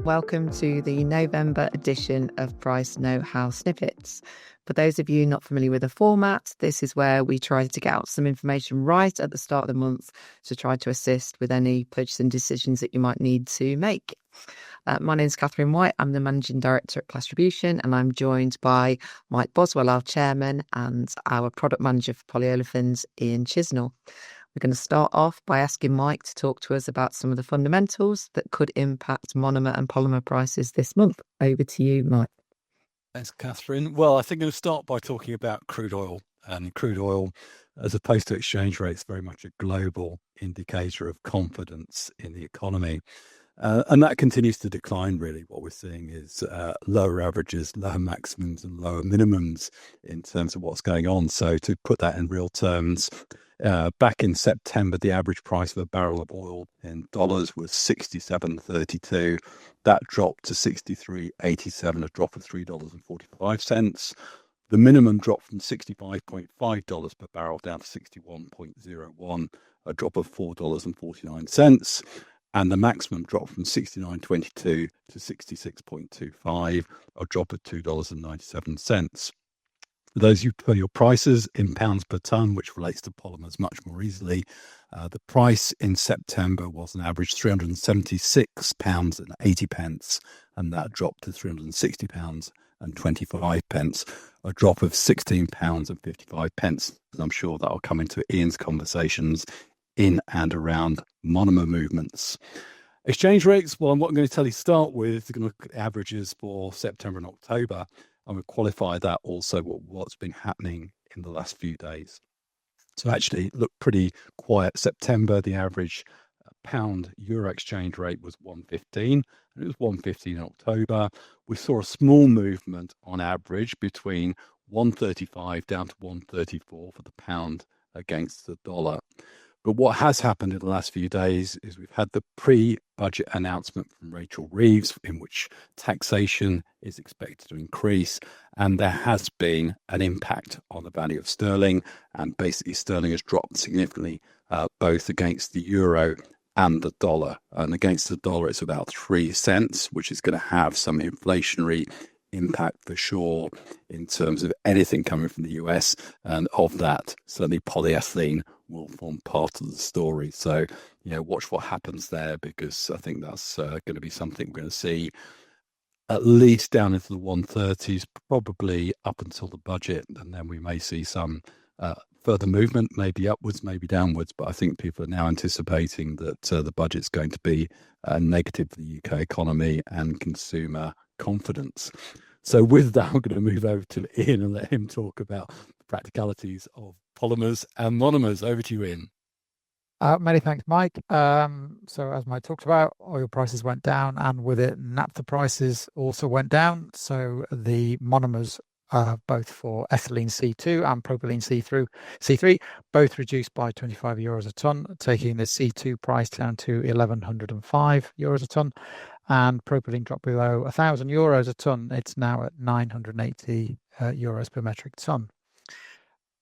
Welcome to the November edition of Price Know How Snippets. For those of you not familiar with the format, this is where we try to get out some information right at the start of the month to try to assist with any purchasing decisions that you might need to make. My name is Katherine White. I'm the Managing Director at Plastribution, and I'm joined by Mike Boswell, our Chairman, and our Product Manager for Polyolefins, Ian Chisnell. We're going to start off by asking Mike to talk to us about some of the fundamentals that could impact monomer and polymer prices this month. Over to you, Mike. Thanks, Catherine. Well, I think I'm going to start by talking about crude oil. And crude oil, as opposed to exchange rates, very much a global indicator of confidence in the economy. And that continues to decline, really. What we're seeing is lower averages, lower maximums and lower minimums in terms of what's going on. So to put that in real terms, back in September, the average price of a barrel of oil in dollars was $67.32. That dropped to $63.87, a drop of $3.45. The minimum dropped from $65.5 per barrel down to $61.01, a drop of $4.49. And the maximum dropped from $69.22 to $66.25, a drop of $2.97. For those you pay your prices in pounds per tonne, which relates to polymers much more easily, the price in September was an average £376.80, and that dropped to £360.25, a drop of £16.55. I'm sure that'll come into Ian's conversations in and around monomer movements. Exchange rates, well, what I'm going to tell you to start with, we're going to look at averages for September and October, and we'll qualify that also with what's been happening in the last few days. So actually, it looked pretty quiet. September, the average pound-euro exchange rate was 1.15, and it was 1.15 in October. We saw a small movement on average between 1.35 down to 1.34 for the pound against the dollar. But what has happened in the last few days is we've had the pre-budget announcement from Rachel Reeves, in which taxation is expected to increase, and there has been an impact on the value of sterling, and basically sterling has dropped significantly, both against the euro and the dollar. And against the dollar, it's about 3 cents, which is going to have some inflationary impact for sure in terms of anything coming from the US, and of that, certainly polyethylene will form part of the story. So, watch what happens there, because I think that's going to be something we're going to see at least down into the 130s, probably up until the budget, and then we may see some further movement, maybe upwards, maybe downwards. But I think people are now anticipating that the budget's going to be negative for the UK economy and consumer confidence. So with that, I'm going to move over to Ian and let him talk about the practicalities of polymers and monomers. Over to you, Ian. Many thanks, Mike. So as Mike talked about, oil prices went down, and with it, naphtha prices also went down. So the monomers, both for ethylene C2 and propylene C3, both reduced by €25 a tonne, taking the C2 price down to €1,105 a tonne. And propylene dropped below €1,000 a tonne. It's now at €980 per metric tonne.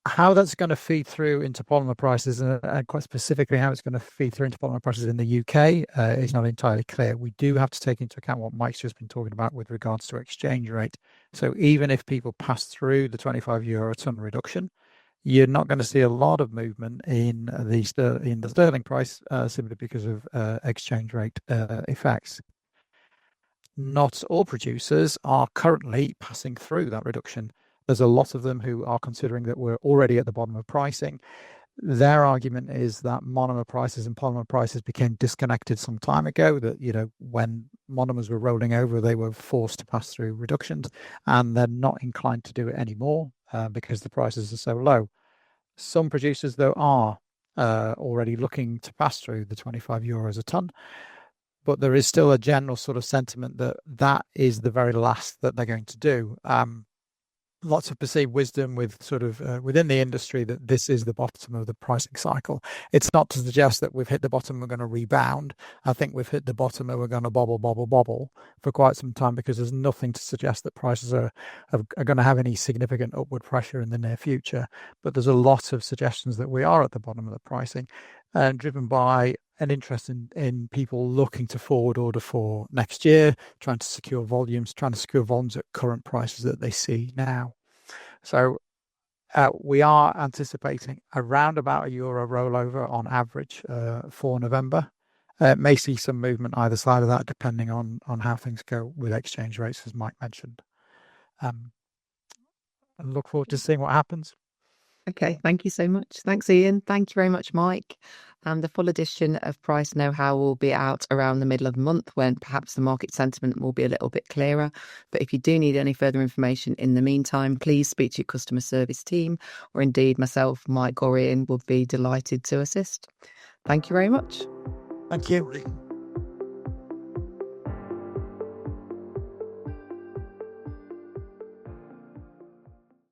How that's going to feed through into polymer prices, and quite specifically how it's going to feed through into polymer prices in the UK, is not entirely clear. We do have to take into account what Mike's just been talking about with regards to exchange rate. So even if people pass through the €25 a tonne reduction, you're not going to see a lot of movement in the sterling price, simply because of exchange rate effects. Not all producers are currently passing through that reduction. There's a lot of them who are considering that we're already at the bottom of pricing. Their argument is that monomer prices and polymer prices became disconnected some time ago, that, when monomers were rolling over, they were forced to pass through reductions, and they're not inclined to do it anymore because the prices are so low. Some producers, though, are already looking to pass through the €25 a tonne. But there is still a general sort of sentiment that is the very last that they're going to do. lots of perceived wisdom with sort of within the industry that this is the bottom of the pricing cycle. It's not to suggest that we've hit the bottom, we're going to rebound. I think we've hit the bottom and we're going to bobble for quite some time, because there's nothing to suggest that prices are going to have any significant upward pressure in the near future. But there's a lot of suggestions that we are at the bottom of the pricing. and driven by an interest in people looking to forward order for next year, trying to secure volumes at current prices that they see now. So we are anticipating around about €1 rollover on average for November. May see some movement either side of that, depending on how things go with exchange rates, as Mike mentioned. And look forward to seeing what happens. Okay, thank you so much. Thanks, Ian. Thank you very much, Mike. And the full edition of Price Know-How will be out around the middle of the month, when perhaps the market sentiment will be a little bit clearer. But if you do need any further information in the meantime, please speak to your customer service team, or indeed myself, Mike or Ian, would be delighted to assist. Thank you very much. Thank you.